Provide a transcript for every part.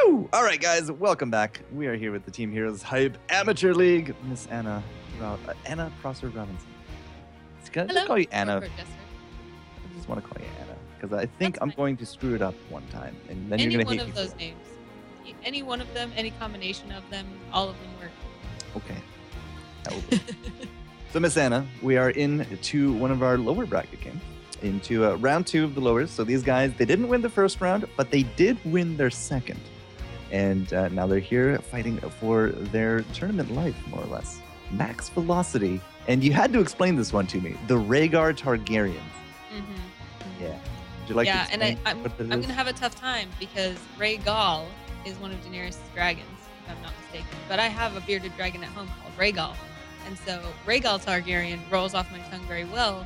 Woo! All right, guys, welcome back. We are here with the Team Heroes Hype Amateur League. Miss Anna Prosser Robinson. Can I just call you Anna? I just want to call you Anna because I think I'm going to screw it up one time, and then you're going to hate me. Any one of those names, any one of them, any combination of them, all of them work. Okay. That will be. So, Miss Anna, we are into one of our lower bracket games, into round 2 of the lowers. So these guys, they didn't win the first round, but they did win their second. And now they're here fighting for their tournament life, more or less. Max Velocity. And you had to explain this one to me. The Rehgar Targaryens. Mm-hmm. Yeah. Would you like to explain I'm going to have a tough time because Rhaegal is one of Daenerys' dragons, if I'm not mistaken. But I have a bearded dragon at home called Rhaegal. And so Rhaegal Targaryen rolls off my tongue very well.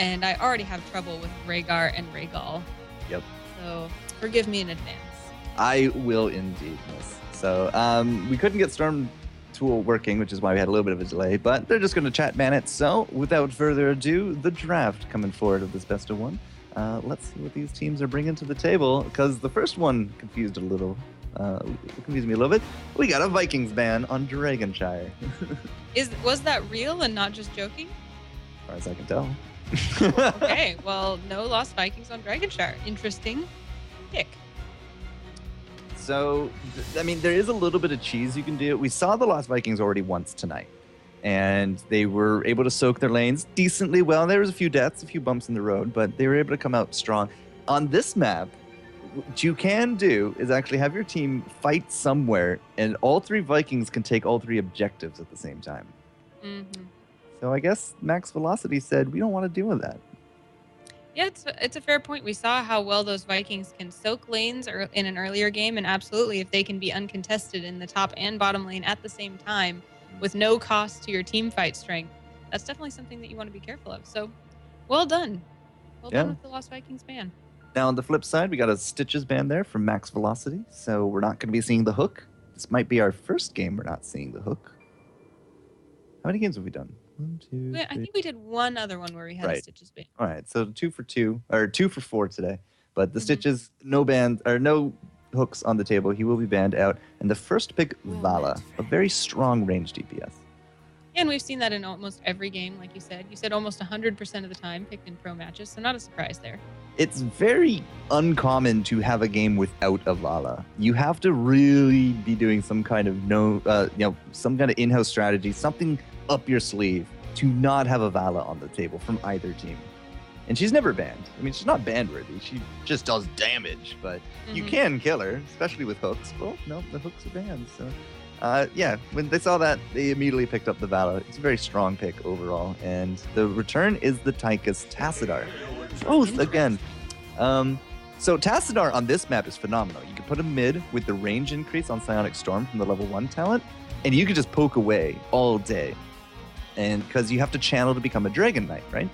And I already have trouble with Rhaegar and Rhaegal. Yep. So forgive me in advance. I will indeed, miss. So we couldn't get Storm Tool working, which is why we had a little bit of a delay, but they're just going to chat ban it. So without further ado, the draft coming forward of this best of one. Let's see what these teams are bringing to the table, because the first one confused me a little bit. We got a Vikings ban on Dragonshire. Was that real and not just joking? As far as I can tell. Okay, well, no Lost Vikings on Dragonshire. Interesting pick. So, I mean, there is a little bit of cheese you can do. We saw the Lost Vikings already once tonight, and they were able to soak their lanes decently well. There was a few deaths, a few bumps in the road, but they were able to come out strong. On this map, what you can do is actually have your team fight somewhere, and all 3 Vikings can take all 3 objectives at the same time. Mm-hmm. So I guess Max Velocity said, we don't want to deal with that. Yeah, it's a fair point. We saw how well those Vikings can soak lanes in an earlier game, and absolutely, if they can be uncontested in the top and bottom lane at the same time with no cost to your team fight strength, that's definitely something that you want to be careful of. So, well done. Well done with the Lost Vikings ban. Now, on the flip side, we got a Stitches ban there from Max Velocity, so we're not going to be seeing the hook. This might be our first game we're not seeing the hook. How many games have we done? 1, 2, 3. I think we did one other one where we had a Stitches ban. All right, so 2 for 2, or 2 for 4 today. But the Stitches, no hooks on the table. He will be banned out. And the first pick, Vala, a very strong range DPS. Yeah, and we've seen that in almost every game, like you said. You said almost 100% of the time picked in pro matches, so not a surprise there. It's very uncommon to have a game without a Vala. You have to really be doing some kind of some kind of in-house strategy, something up your sleeve to not have a Vala on the table from either team. And she's never banned. I mean, she's not ban-worthy. She just does damage, but you can kill her, especially with hooks. Well, no, the hooks are banned. So, when they saw that, they immediately picked up the Vala. It's a very strong pick overall. And the return is the Tychus Tassadar. Both again. So Tassadar on this map is phenomenal. You can put him mid with the range increase on Psionic Storm from the level 1 talent, and you can just poke away all day. And because you have to channel to become a Dragon Knight, right?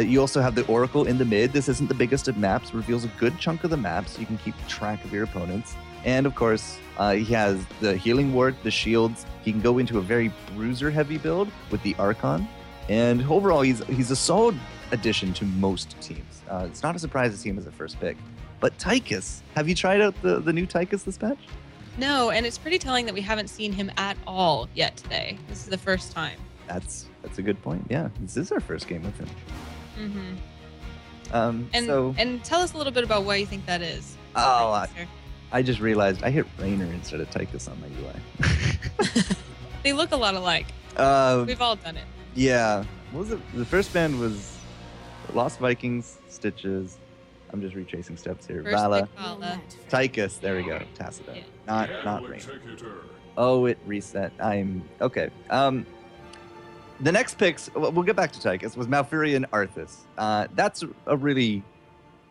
You also have the Oracle in the mid. This isn't the biggest of maps, reveals a good chunk of the map, so you can keep track of your opponents. And of course, he has the Healing Ward, the shields. He can go into a very bruiser-heavy build with the Archon. And overall, he's a solid addition to most teams. It's not a surprise to see him as a first pick. But Tychus, have you tried out the new Tychus this patch? No, and it's pretty telling that we haven't seen him at all yet today. This is the first time. That's a good point. Yeah, this is our first game with him. Mm-hmm. And tell us a little bit about why you think that is. I just realized I hit Rainer instead of Tychus on my UI. They look a lot alike. We've all done it. Yeah. What was it? The first band was Lost Vikings, Stitches. I'm just retracing steps here. Vala, Tychus. There we go. Tassadar. Yeah. Not Rainer. Oh, it reset. I'm okay. The next picks, we'll get back to Tychus, was Malfurion and Arthas. That's a really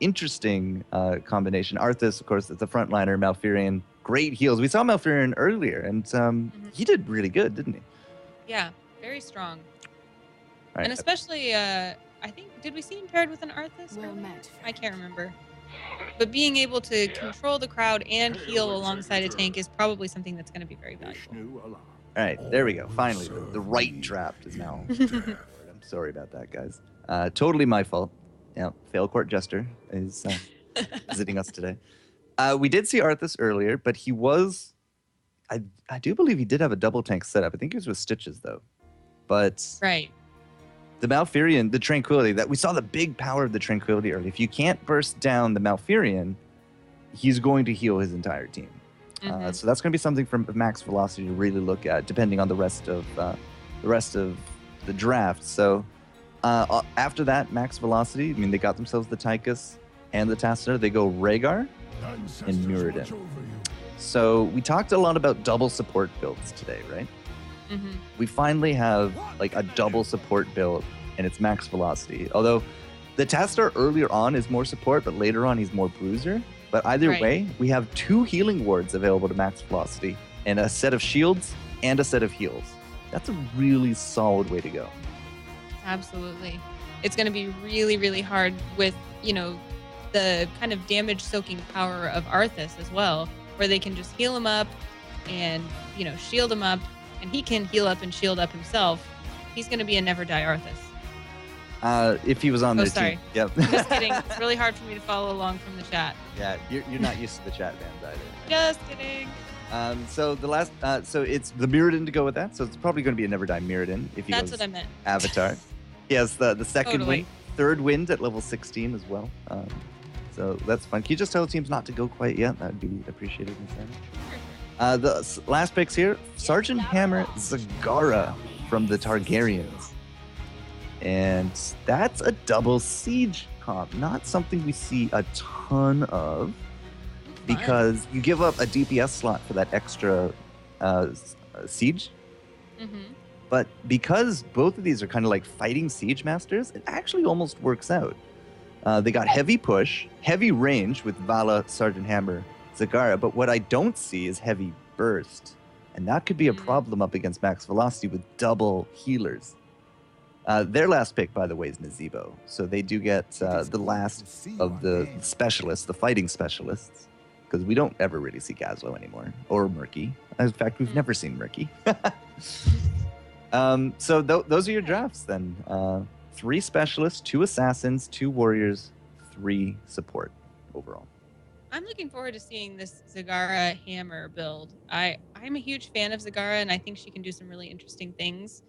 interesting combination. Arthas, of course, it's a frontliner. Malfurion, great heals. We saw Malfurion earlier, and he did really good, didn't he? Yeah, very strong. Right. And especially, I think, did we see him paired with an Arthas? I can't remember. But being able to control the crowd and heal alongside a tank is probably something that's going to be very valuable. All right, there we go. Finally, the right draft is now. I'm sorry about that, guys. Totally my fault. Yeah, Fail Court Jester is visiting us today. We did see Arthas earlier, but he was... I do believe he did have a double tank setup. I think he was with Stitches, though. But Right. the Malfurion, the Tranquility, that we saw the big power of the Tranquility early. If you can't burst down the Malfurion, he's going to heal his entire team. So that's going to be something from Max Velocity to really look at, depending on the rest of the draft. So after that, Max Velocity, I mean, they got themselves the Tychus and the Tassadar. They go Rehgar and Muradin. So we talked a lot about double support builds today, right? We finally have like a double support build, and it's Max Velocity. Although the Tassadar earlier on is more support, but later on he's more bruiser. But either way, we have 2 healing wards available to Max Velocity, and a set of shields and a set of heals. That's a really solid way to go. Absolutely. It's going to be really, really hard with, you know, the kind of damage soaking power of Arthas as well, where they can just heal him up and, you know, shield him up, and he can heal up and shield up himself. He's going to be a never die Arthas. If he was on their team. Yep. Just kidding. It's really hard for me to follow along from the chat. Yeah, you're not used to the chat bands either. Just kidding. So the last, so it's the Muradin to go with that. So it's probably going to be a never die Muradin if he That's goes what I meant. Avatar. He has the second Totally. wind, third wind at level 16 as well. So that's fun. Can you just tell the teams not to go quite yet? That'd be appreciated. The last picks here: Sergeant Hammer Zagara from the Targaryens. And that's a double siege comp, not something we see a ton of, because you give up a DPS slot for that extra siege. But because both of these are kind of like fighting siege masters, it actually almost works out. They got heavy push, heavy range with Vala, Sergeant Hammer, Zagara, but what I don't see is heavy burst. And that could be a problem up against Max Velocity with double healers. Their last pick, by the way, is Nazebo. So they do get the last of the specialists, the fighting specialists, because we don't ever really see Gazlo anymore, or Murky. In fact, we've never seen Murky. So those are your drafts then. 3 specialists, 2 assassins, 2 warriors, 3 support overall. I'm looking forward to seeing this Zagara Hammer build. I'm a huge fan of Zagara, and I think she can do some really interesting things.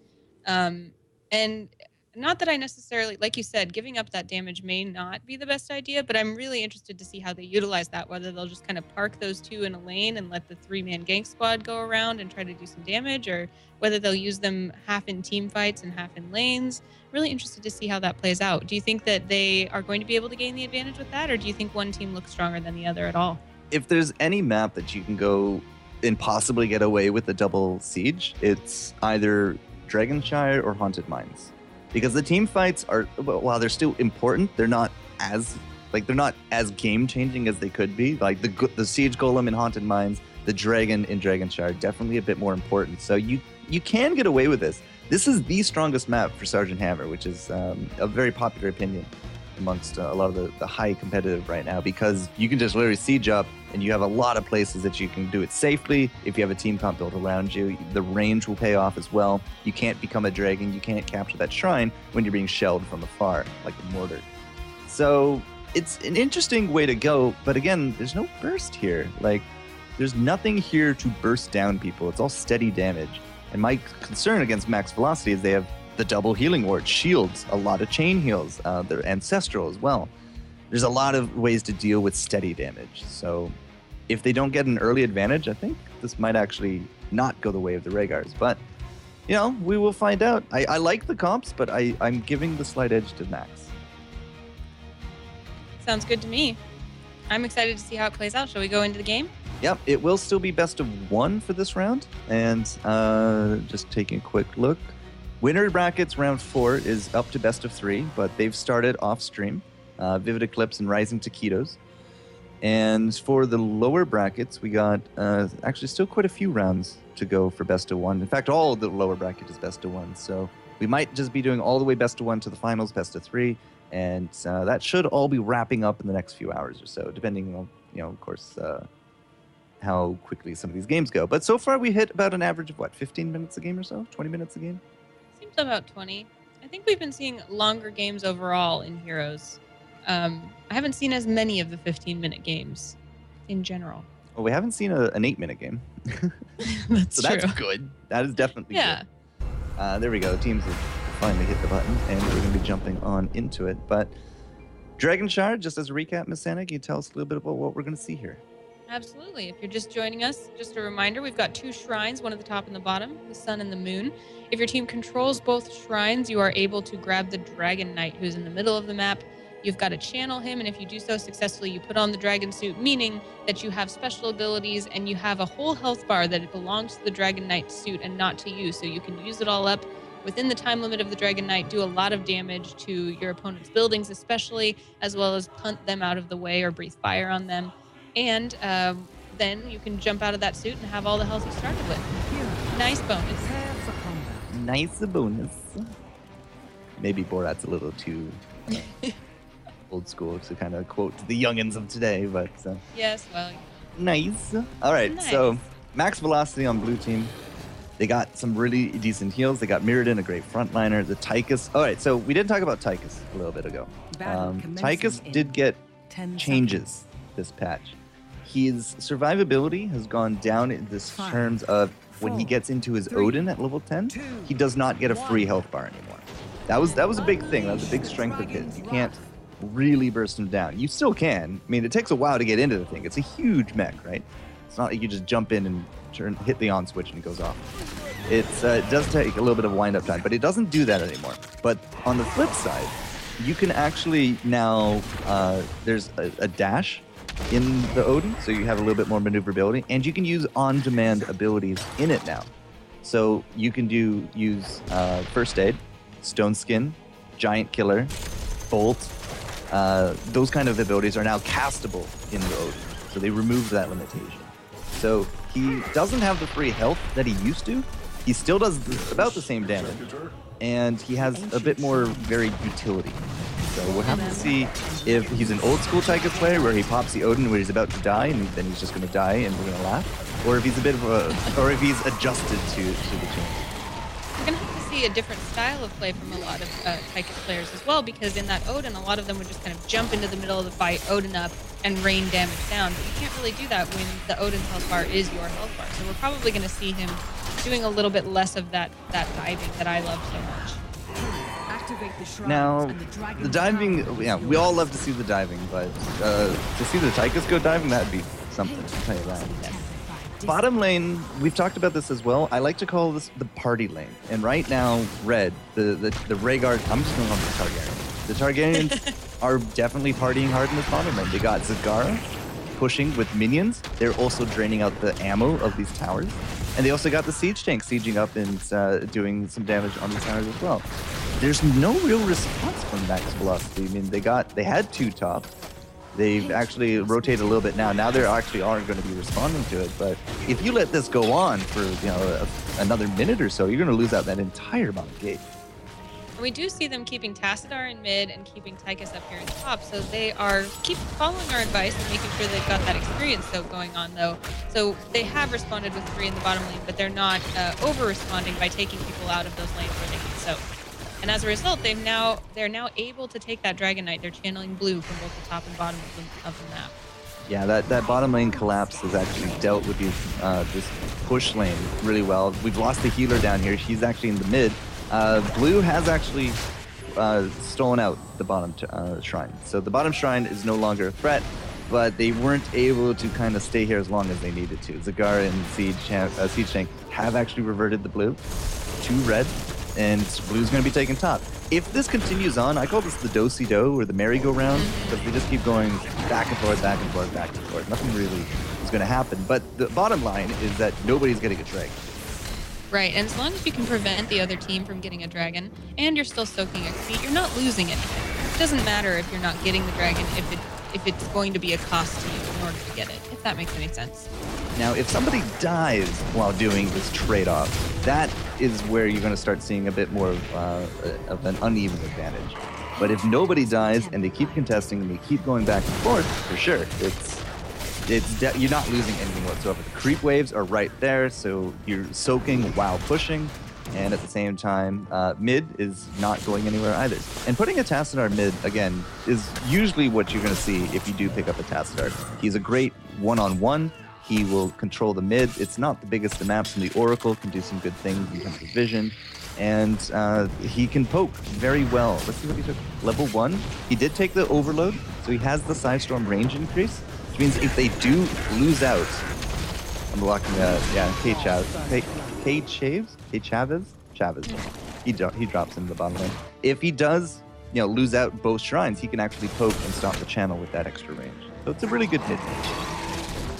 And not that I necessarily, like you said, giving up that damage may not be the best idea, but I'm really interested to see how they utilize that, whether they'll just kind of park those 2 in a lane and let the 3-man gank squad go around and try to do some damage, or whether they'll use them half in team fights and half in lanes. Really interested to see how that plays out. Do you think that they are going to be able to gain the advantage with that, or do you think one team looks stronger than the other at all? If there's any map that you can go and possibly get away with a double siege, it's either Dragonshire or Haunted Mines. Because the team fights are, while they're still important, they're not as game changing as they could be. Like the Siege Golem in Haunted Mines, the Dragon in Dragonshire, definitely a bit more important. So you can get away with this. This is the strongest map for Sergeant Hammer, which is a very popular opinion amongst a lot of the high competitive right now, because you can just literally siege up and you have a lot of places that you can do it safely. If you have a team comp built around you, the range will pay off as well. You can't become a dragon. You can't capture that shrine when you're being shelled from afar, like a mortar. So it's an interesting way to go. But again, there's no burst here. Like, there's nothing here to burst down people. It's all steady damage. And my concern against Max Velocity is they have the double healing ward, shields, a lot of chain heals. They're ancestral as well. There's a lot of ways to deal with steady damage. So if they don't get an early advantage, I think this might actually not go the way of the Rehgars. But, you know, we will find out. I like the comps, but I'm giving the slight edge to Max. Sounds good to me. I'm excited to see how it plays out. Shall we go into the game? Yep, it will still be best of 1 for this round. And just taking a quick look. Winner brackets round 4 is up to best of 3, but they've started off stream. Vivid Eclipse and Rising Taquitos. And for the lower brackets, we got actually still quite a few rounds to go for best of 1. In fact, all of the lower bracket is best of 1. So we might just be doing all the way best of 1 to the finals, best of 3. And that should all be wrapping up in the next few hours or so, depending on, of course, how quickly some of these games go. But so far, we hit about an average of, 15 minutes a game or so? 20 minutes a game? Seems about 20. I think we've been seeing longer games overall in Heroes. I haven't seen as many of the 15-minute games. in general. Well, we haven't seen an 8-minute game. That's so true. that's good. That is definitely Yeah. good. There we go. Teams have finally hit the button, and we're going to be jumping on into it. But Dragon Shard, just as a recap, Miss Santa, can you tell us a little bit about what we're going to see here? Absolutely. If you're just joining us, just a reminder, we've got 2 shrines, one at the top and the bottom, the sun and the moon. If your team controls both shrines, you are able to grab the Dragon Knight who's in the middle of the map. You've got to channel him, and if you do so successfully, you put on the dragon suit, meaning that you have special abilities and you have a whole health bar that belongs to the Dragon Knight suit and not to you, so you can use it all up within the time limit of the Dragon Knight, do a lot of damage to your opponent's buildings especially, as well as punt them out of the way or breathe fire on them. And then you can jump out of that suit and have all the health you started with. Nice bonus. Nice bonus. Maybe Borat's a little too old school to kind of quote the youngins of today, but... yes, well... Nice. All right, nice. So max velocity on blue team. They got some really decent heals. They got Mirrodin, a great frontliner. The Tychus. All right, so we did talk about Tychus a little bit ago. Tychus did get changes this patch. His survivability has gone down in this terms of when he gets into his Odin at level 10, he does not get a free health bar anymore. That was a big thing. That was a big strength of his. You can't really burst him down. You still can. I mean, it takes a while to get into the thing. It's a huge mech, right? It's not like you just jump in and hit the on switch and it goes off. It does take a little bit of wind-up time, but it doesn't do that anymore. But on the flip side, you can actually now, there's a dash in the Odin, so you have a little bit more maneuverability, and you can use on-demand abilities in it now. So you can use First Aid, Stone Skin, Giant Killer, Bolt. Those kind of abilities are now castable in the Odin, so they removed that limitation. So he doesn't have the free health that he used to. He still does about the same damage, and he has a bit more varied utility. So we'll have to see if he's an old school Tychus player where he pops the Odin where he's about to die and then he's just going to die and we're going to laugh, or if he's a bit of or if he's adjusted to the change. We're going to have to see a different style of play from a lot of Tychus players as well, because in that Odin, a lot of them would just kind of jump into the middle of the fight, Odin up, and rain damage down. But you can't really do that when the Odin's health bar is your health bar. So we're probably going to see him doing a little bit less of that diving that I love so much. Now, the diving, yeah, we all love to see the diving, but to see the Tychus go diving, that'd be something, I'll tell you that. Yes. Bottom lane, we've talked about this as well. I like to call this the party lane. And right now, red, the Rehgar, I'm just going to call them the Targaryens. The Targaryens are definitely partying hard in this bottom lane. They got Zagara pushing with minions. They're also draining out the ammo of these towers. And they also got the siege tank sieging up and doing some damage on these towers as well. There's no real response from max velocity. I mean, they had 2 top. They've actually rotated a little bit now. Now they actually aren't going to be responding to it. But if you let this go on for another minute or so, you're going to lose out that entire amount of gauge. And we do see them keeping Tassadar in mid and keeping Tychus up here in top. So they are keep following our advice and making sure they've got that experience soak going on, though. So they have responded with 3 in the bottom lane, but they're not over-responding by taking people out of those lanes where they can soak. And as a result, they're now able to take that Dragon Knight. They're channeling blue from both the top and bottom of the map. Yeah, that bottom lane collapse has actually dealt with this push lane really well. We've lost the healer down here. She's actually in the mid. Blue has actually stolen out the bottom shrine. So the bottom shrine is no longer a threat, but they weren't able to kind of stay here as long as they needed to. Zagara and Siege Tank have actually reverted the blue to red, and blue's going to be taking top. If this continues on, I call this the do-si-do or the merry-go-round, because we just keep going back and forth, back and forth, back and forth. Nothing really is going to happen. But the bottom line is that nobody's getting a dragon. Right, and as long as you can prevent the other team from getting a dragon, and you're still soaking a defeat, you're not losing anything. It doesn't matter if you're not getting the dragon, if it's going to be a cost to you in order to get it, if that makes any sense. Now, if somebody dies while doing this trade-off, that is where you're going to start seeing a bit more of an uneven advantage. But if nobody dies and they keep contesting and they keep going back and forth, for sure, you're not losing anything whatsoever. The creep waves are right there, so you're soaking while pushing. and at the same time, mid is not going anywhere either. And putting a Tassadar mid, again, is usually what you're going to see if you do pick up a Tassadar. He's a great one-on-one. He will control the mid. It's not the biggest of maps in the Oracle, can do some good things in terms of vision. And he can poke very well. Let's see what he took. Level 1. He did take the Overload, so he has the Sidestorm range increase, which means if they do lose out, I'm blocking Chavez. He drops into the bottom lane. If he does, lose out both shrines, he can actually poke and stop the channel with that extra range. So it's a really good hit.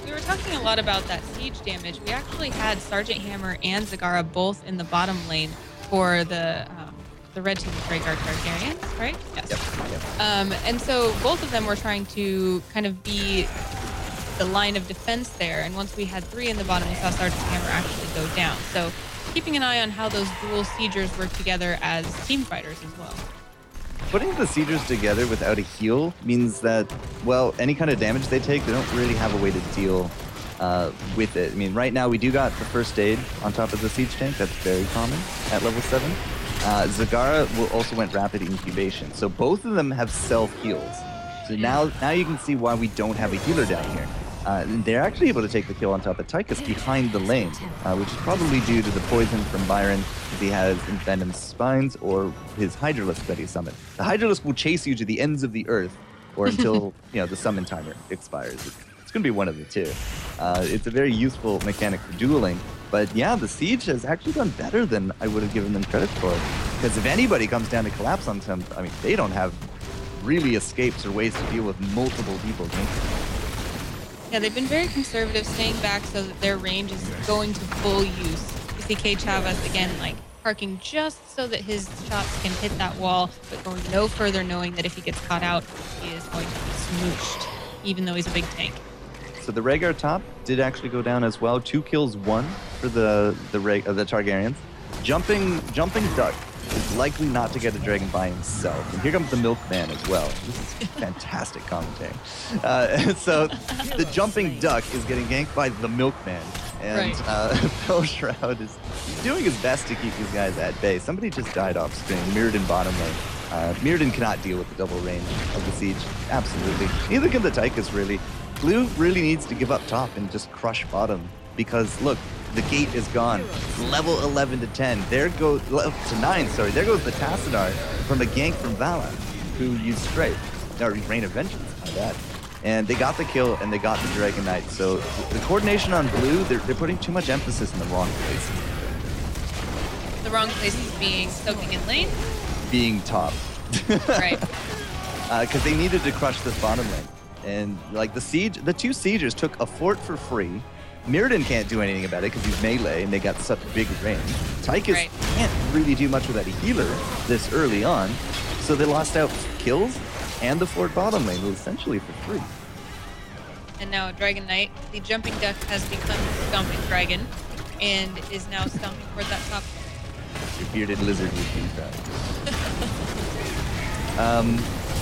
We were talking a lot about that siege damage. We actually had Sergeant Hammer and Zagara both in the bottom lane for the red team with Rehgar Targaryens, right? Yes. Yep. And so both of them were trying to kind of be the line of defense there. And once we had 3 in the bottom, we saw Sergeant Hammer actually go down. So keeping an eye on how those dual siegers work together as team fighters as well. Putting the siegers together without a heal means that, well, any kind of damage they take, they don't really have a way to deal with it. I mean, right now we do got the first aid on top of the siege tank. That's very common at level 7. Zagara also went rapid incubation. So both of them have self-heals. So now you can see why we don't have a healer down here. They're actually able to take the kill on top of Tychus behind the lane, which is probably due to the poison from Byron, because he has Envenomed Spines or his Hydralisk that he summoned. The Hydralisk will chase you to the ends of the earth or until the summon timer expires. It's going to be one of the two. It's a very useful mechanic for dueling. But yeah, the Siege has actually done better than I would have given them credit for. Because if anybody comes down to collapse on them, I mean, they don't have really escapes or ways to deal with multiple people. Yeah, they've been very conservative, staying back so that their range is going to full use. You see K. Chavez, again, parking just so that his shots can hit that wall, but going no further, knowing that if he gets caught out, he is going to be smooshed, even though he's a big tank. So the Rehgar top did actually go down as well. 2 kills, 1 for the Targaryens. Jumping Duck is likely not to get a dragon by himself. And here comes the Milkman as well. This is fantastic commentary. So the Jumping Duck is getting ganked by the Milkman. And Shroud is doing his best to keep these guys at bay. Somebody just died off screen. Mirrodin bottom lane. Mirrodin cannot deal with the double range of the siege. Absolutely. Neither can the Tychus, really. Blue really needs to give up top and just crush bottom. Because, look, the gate is gone. Level 11 to 10. There goes to 9. Sorry, there goes the Tassadar from a gank from Vala, who used Stripe, or Rain of Vengeance. My bad. And they got the kill and they got the Dragon Knight. So the coordination on blue, they're putting too much emphasis in the wrong place. The wrong places being soaking in lane, being top. Right. Because they needed to crush this bottom lane. And the siege, the 2 siegers took a fort for free. Mirrodin can't do anything about it because he's melee and they got such big range. Tychus can't really do much without a healer this early on, so they lost out kills and the fort bottom lane was essentially for free. And now Dragon Knight, the Jumping Duck, has become Stomping Dragon and is now stomping towards that top. Your bearded lizard would be that.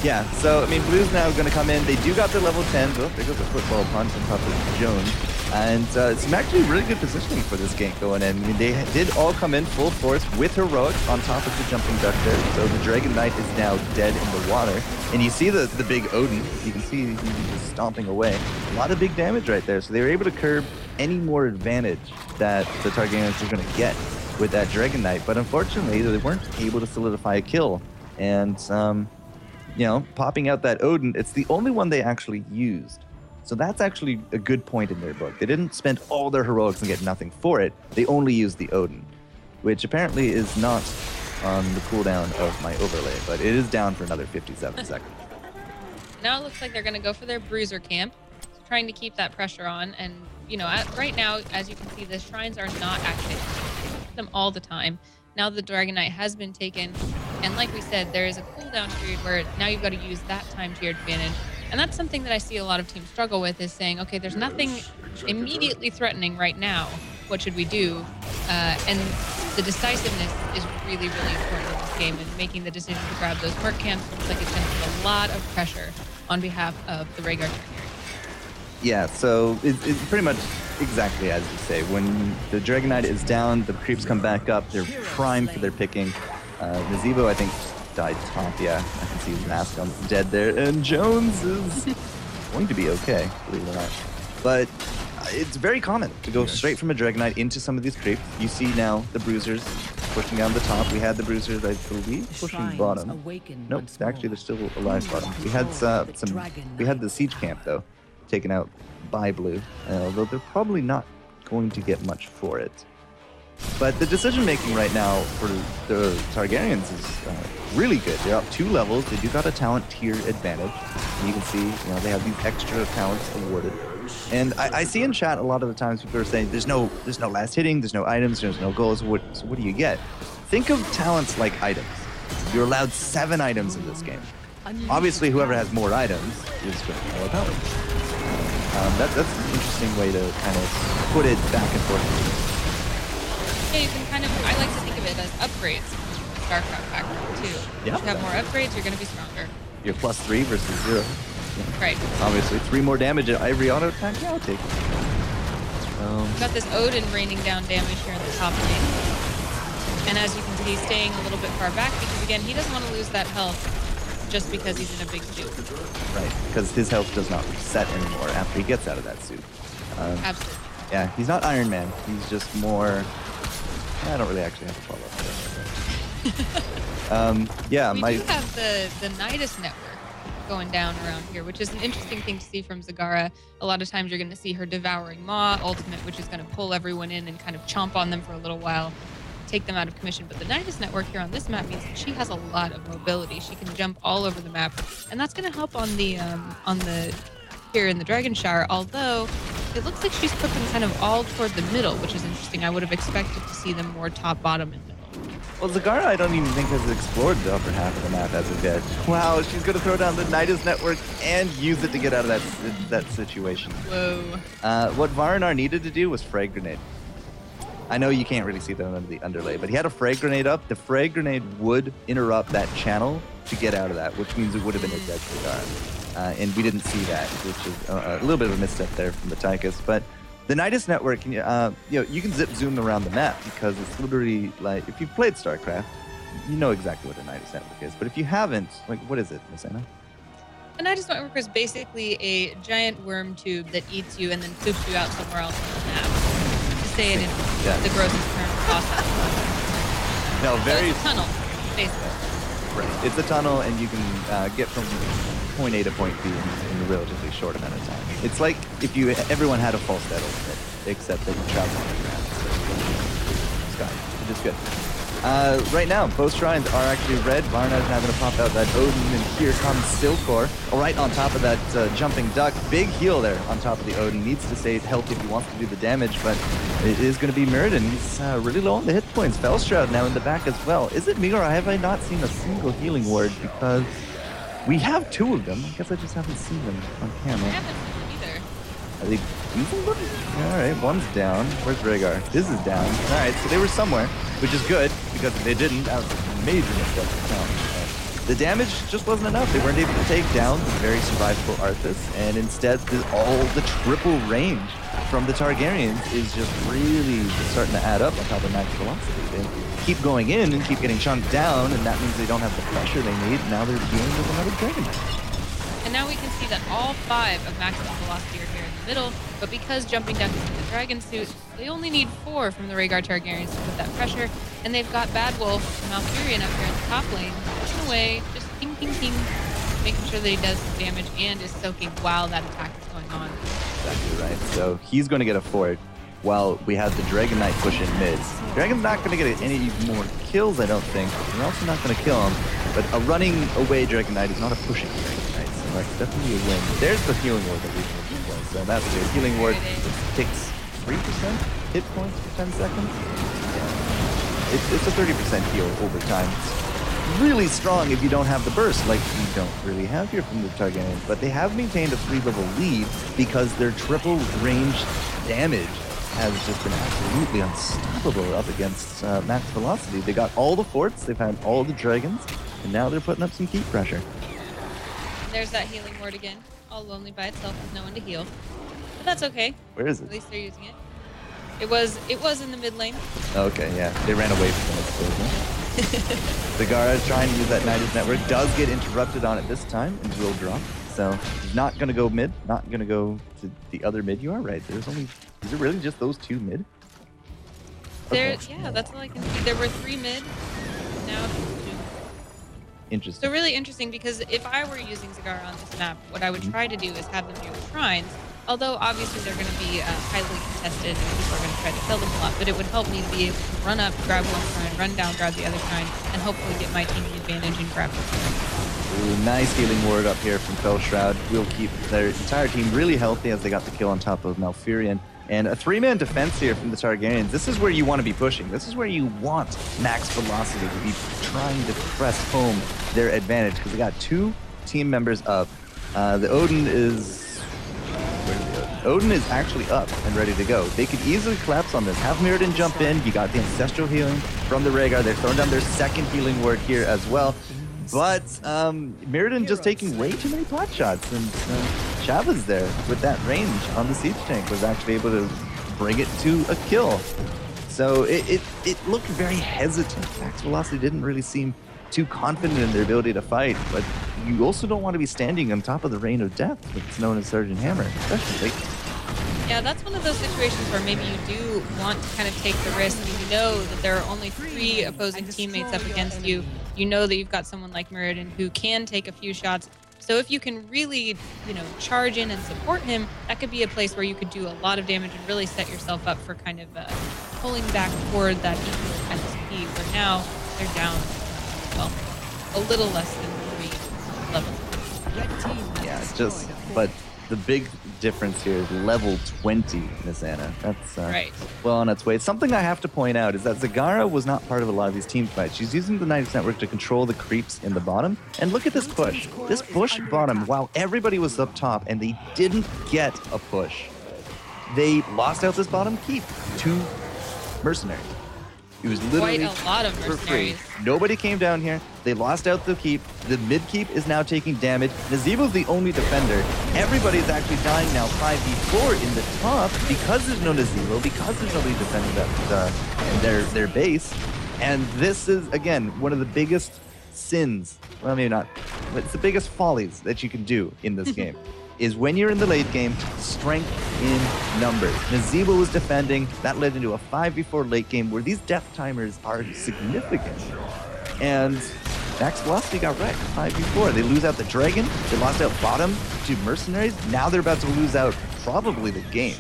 Yeah, so, I mean, Blue's now going to come in. They do got their level 10. Oh, there goes the football punch on top of Jones. And some actually really good positioning for this gank going in. I mean, they did all come in full force with Heroics on top of the Jumping Duck there. So the Dragon Knight is now dead in the water. And you see the big Odin. You can see he's just stomping away. A lot of big damage right there. So they were able to curb any more advantage that the Targaryens were going to get with that Dragon Knight. But unfortunately, they weren't able to solidify a kill. And popping out that Odin, it's the only one they actually used. So that's actually a good point in their book. They didn't spend all their heroics and get nothing for it. They only used the Odin, which apparently is not on the cooldown of my overlay, but it is down for another 57 seconds. Now it looks like they're going to go for their Bruiser camp, trying to keep that pressure on. And, right now, as you can see, the shrines are not active. Them all the time. Now the Dragon Knight has been taken, and like we said, there is a cooldown period where now you've got to use that time to your advantage. And that's something that I see a lot of teams struggle with, is saying, okay, there's nothing immediately threatening right now. What should we do? And the decisiveness is really, really important in this game, and making the decision to grab those Merc camps looks like it's going to put a lot of pressure on behalf of the Rehgar Targaryens. Yeah, so it's pretty much exactly as you say. When the Dragon Knight is down, the creeps come back up. They're primed for their picking. Nazeebo, I think, died top. Yeah, I can see his mask on dead there. And Jones is going to be okay, believe it or not. But it's very common to go straight from a Dragon Knight into some of these creeps. You see now the Bruisers pushing down the top. We had the Bruisers, I believe, pushing bottom. Nope, actually they're still alive bottom. We had we had the Siege Camp though, taken out by blue, although they're probably not going to get much for it. But the decision making right now for the Targaryens is really good. They're up 2 levels. They do got a talent tier advantage. And you can see, they have these extra talents awarded. And I see in chat a lot of the times people are saying there's no last hitting, there's no items, there's no goals. So what do you get? Think of talents like items. You're allowed 7 items in this game. Obviously, whoever has more items is going to be more powerful. That's an interesting way to kind of put it back and forth. Yeah, you can I like to think of it as upgrades from the StarCraft background too. Yeah. If you have more upgrades, you're going to be stronger. You're +3 versus 0. Yeah. Right. Obviously, 3 more damage at every auto attack. Yeah, I'll take it. We've got this Odin raining down damage here in the top lane. And as you can see, staying a little bit far back because, again, he doesn't want to lose that health just because he's in a big suit. Right, because his health does not reset anymore after he gets out of that suit. Absolutely. Yeah, he's not Iron Man. He's just more... I don't really actually have to follow up. Yeah, we do have the Nidus network going down around here, which is an interesting thing to see from Zagara. A lot of times you're going to see her Devouring Maw ultimate, which is going to pull everyone in and kind of chomp on them for a little while, take them out of commission. But the Nidus network here on this map means that she has a lot of mobility. She can jump all over the map, and that's going to help on the here in the Dragon Shower, although it looks like she's cooking kind of all toward the middle, which is interesting. I would have expected to see them more top, bottom, and middle. Well, Zagara, I don't even think has explored the upper half of the map as of yet. Wow, she's going to throw down the Nidus network and use it to get out of that situation. Whoa. What Varnar needed to do was Frag Grenade. I know you can't really see that under the underlay, but he had a Frag Grenade up. The Frag Grenade would interrupt that channel to get out of that, which means it would have been a dead Zagara. And we didn't see that, which is a little bit of a misstep there from the Tychus. But the Nidus network, you can zip zoom around the map because it's literally like, if you've played StarCraft, you know exactly what the Nidus network is. But if you haven't, what is it, Miss Anna? The Nidus network is basically a giant worm tube that eats you and then poops you out somewhere else on the map. To say it in the grossest term possible. No, very... So it's a tunnel, basically. Right. It's a tunnel, and you can get from point A to point B in a relatively short amount of time. It's like if everyone had a false dead ultimate, except they can travel on the ground. Sky, which is good. Right now, both shrines are actually red. Varna's now going to pop out that Odin, and here comes Silkor. Right on top of that jumping duck. Big heal there on top of the Odin. Needs to stay healthy if he wants to do the damage, but it is going to be Mirrodin. He's really low on the hit points. Fellshroud now in the back as well. Is it me, or have I not seen a single healing ward? Because we have 2 of them. I guess I just haven't seen them on camera. I haven't seen them either. Are they using them? All right, one's down. Where's Rehgar? This is down. All right, so they were somewhere, which is good, because if they didn't, that was a major mistake. The damage just wasn't enough. They weren't able to take down the very survivable Arthas, and instead, all the triple range from the Targaryens is just really starting to add up on top of max velocity. They keep going in and keep getting chunked down, and that means they don't have the pressure they need. Now they're dealing with another Dragon Knight. And now we can see that all 5 of maximum velocity are here in the middle, but because Jumping Duck is in the Dragon suit, they only need 4 from the Rehgar Targaryens to put that pressure, and they've got Bad Wolf and Malfurion up here in the top lane, pushing away, just ping, ping, ping, making sure that he does some damage and is soaking while that attack is going on. Exactly right. So he's going to get a fort while we have the Dragon Knight push in mid. Dragon's not going to get any more kills, I don't think. We're also not going to kill him, but a running away Dragon Knight is not a pushing Dragon Knight, so that's definitely a win. There's the healing ward that we've been playing, so that's good. Healing ward takes 3% hit points for 10 seconds. Yeah. It's a 30% heal over time. It's really strong if you don't have the burst, like we don't really have here from the Targaryens, but they have maintained a 3-level lead because their triple range damage has just been absolutely unstoppable up against max velocity. They got all the forts, they've had all the dragons, and now they're putting up some keep pressure. There's that healing ward again, all lonely by itself with no one to heal. that's okay. Where is At it? least they're using it. It was in the mid lane. Okay, yeah. They ran away from it, I suppose, huh? Zagara trying to use that Nidus network. Does get interrupted on it this time and will drop. So he's not going to go mid. Not going to go to the other mid. You are right. Is it really just those 2 mid? Yeah, that's all I can see. There were 3 mid. Now it's 2. Interesting. So really interesting, because if I were using Zagara on this map, what I would try to do is have them near the shrines. Although obviously they're going to be highly contested and people are going to try to kill them a lot, but it would help me to be able to run up, grab one shrine, run down, grab the other shrine, and hopefully get my team the advantage and grab the shrine. Ooh, nice healing ward up here from Felshroud. Will keep their entire team really healthy as they got the kill on top of Malfurion. And a 3-man defense here from the Targaryens. This is where you want to be pushing. This is where you want max velocity to be trying to press home their advantage, because they got 2 team members up. The Odin is... Where's the Odin? Odin is actually up and ready to go. They could easily collapse on this. Have Mirrodin jump in. You got the Ancestral healing from the Rehgar. They're throwing down their 2nd healing ward here as well. But Mirrodin just taking way too many pot shots, and Chava's there with that range on the siege tank was actually able to bring it to a kill. So it looked very hesitant. Max Velocity didn't really seem too confident in their ability to fight, but you also don't want to be standing on top of the Rain of Death, it's known as Sergeant Hammer, especially. Yeah, that's one of those situations where maybe you do want to kind of take the risk, and you know that there are only 3 opposing teammates up against you. You know that you've got someone like Mirrodin who can take a few shots. So if you can really, charge in and support him, that could be a place where you could do a lot of damage and really set yourself up for kind of pulling back toward that equal XP, where now they're down, well, a little less than 3 levels. Yeah, but the big difference here is level 20, Miss Anna. That's right. Well on its way. Something I have to point out is that Zagara was not part of a lot of these team fights. She's using the Nidus network to control the creeps in the bottom. And look at this push. This push bottom, while everybody was up top and they didn't get a push, they lost out this bottom keep to mercenaries. It was literally quite a lot of mercenaries. for free. Nobody came down here. They lost out the keep. The mid keep is now taking damage. Nazeebo's the only defender. Everybody's actually dying now 5v4 in the top because there's no Nazeebo, because there's nobody defending their base. And this is, again, one of the biggest sins. Well, maybe not, but it's the biggest follies that you can do in this game. Is when you're in the late game, strength in numbers. Nazeebo was defending, that led into a 5v4 late game where these death timers are significant. And Max Velocity got wrecked, 5v4. They lose out the Dragon, they lost out bottom to Mercenaries, now they're about to lose out probably the game,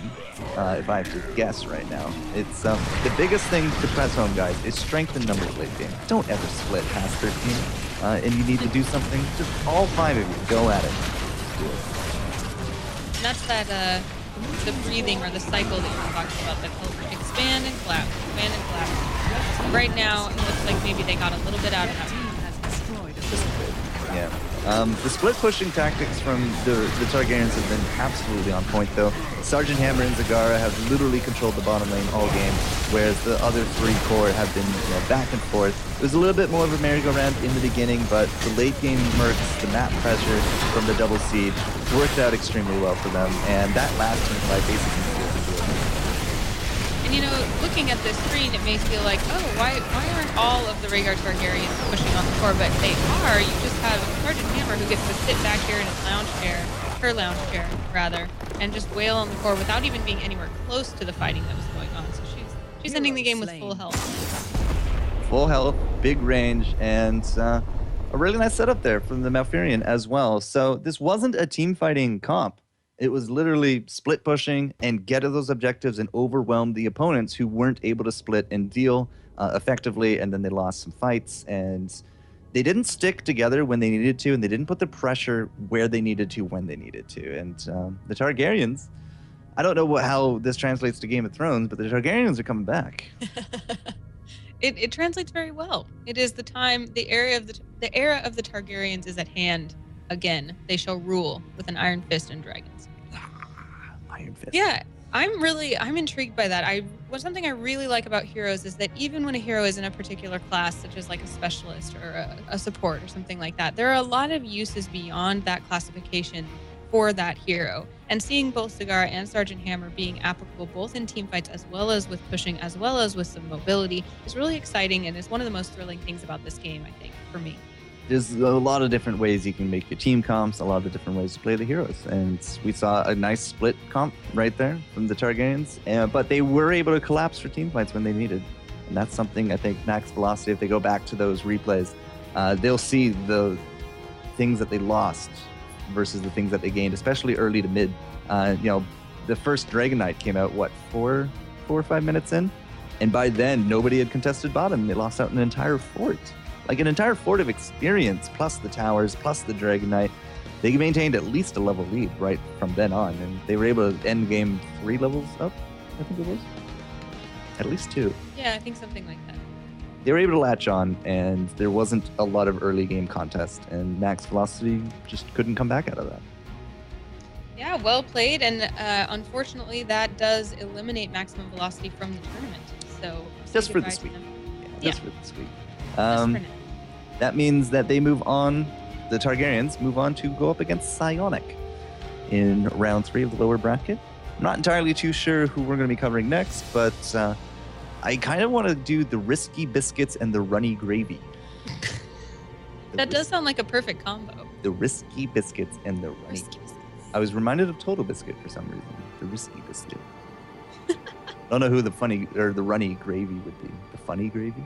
if I have to guess right now. It's the biggest thing to press home, guys, is strength in numbers late game. Don't ever split past 13, and you need to do something, just all 5 of you, go at it. Do it. And that's that, the breathing or the cycle that you were talking about, that will expand and collapse, expand and collapse. Right now, it looks like maybe they got a little bit out of that. Yeah. The split pushing tactics from the Targaryens have been absolutely on point, though. Sergeant Hammer and Zagara have literally controlled the bottom lane all game, whereas the other 3 core have been back and forth. It was a little bit more of a merry-go-round in the beginning, but the late game mercs, the map pressure from the double siege worked out extremely well for them, and that last team fight basically sealed the deal. And looking at this screen, it may feel like, oh, why aren't all of the Rehgar Targaryens pushing on the core? But they are. You just have Sergeant Hammer who gets to sit back here in his lounge chair, her lounge chair, rather, and just wail on the core without even being anywhere close to the fighting that was going on. So she's ending the game with full health. Full health, big range, and a really nice setup there from the Malfurion as well. So this wasn't a team fighting comp. It was literally split pushing and get to those objectives and overwhelm the opponents who weren't able to split and deal effectively, and then they lost some fights, and they didn't stick together when they needed to, and they didn't put the pressure where they needed to when they needed to. And the Targaryens, I don't know how this translates to Game of Thrones, but the Targaryens are coming back. It translates very well. It is the time, the era of the Targaryens is at hand. Again, they shall rule with an iron fist and dragons. Iron fist. Yeah, I'm intrigued by that. Something I really like about heroes is that even when a hero is in a particular class, such as like a specialist or a support or something like that, there are a lot of uses beyond that classification for that hero. And seeing both Sagara and Sergeant Hammer being applicable both in team fights as well as with pushing, as well as with some mobility, is really exciting and is one of the most thrilling things about this game, I think, for me. There's a lot of different ways you can make your team comps, a lot of different ways to play the heroes. And we saw a nice split comp right there from the Targaryens, but they were able to collapse for team fights when they needed. And that's something I think Max Velocity, if they go back to those replays, they'll see the things that they lost versus the things that they gained, especially early to mid. The first Dragon Knight came out, 4 or 5 minutes in? And by then, nobody had contested bottom. They lost out an entire fort. Like an entire fort of experience, plus the towers, plus the Dragon Knight. They maintained at least a level lead right from then on, and they were able to end game 3 levels up, I think it was. At least 2. Yeah, I think something like that. They were able to latch on, and there wasn't a lot of early game contest, and Max Velocity just couldn't come back out of that. Yeah, well played, and unfortunately that does eliminate Maximum Velocity from the tournament. So just for this week. Yeah, just for this week. Just for now. That means that they move on, the Targaryens move on to go up against Psionic in round 3 of the lower bracket. I'm not entirely too sure who we're going to be covering next, but I kind of want to do the Risky Biscuits and the Runny Gravy. That does sound like a perfect combo. The Risky Biscuits and the Runny. Risky Biscuits. I was reminded of Total Biscuit for some reason. The Risky Biscuit. I don't know who the funny or the Runny Gravy would be. The Funny Gravy?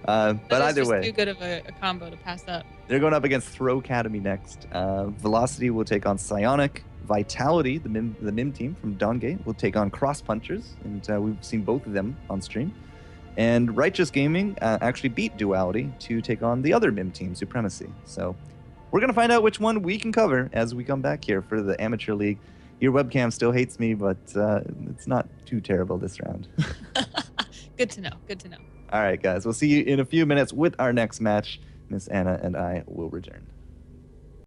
But either way, too good of a combo to pass up. They're going up against Throw Academy next. Velocity will take on Psionic. Vitality, the MIM team from Dongate, will take on Cross Punchers, and we've seen both of them on stream. And Righteous Gaming actually beat Duality to take on the other MIM team, Supremacy. So we're going to find out which one we can cover as we come back here for the Amateur League. Your webcam still hates me, but it's not too terrible this round. Good to know. Good to know. All right, guys. We'll see you in a few minutes with our next match. Miss Anna and I will return.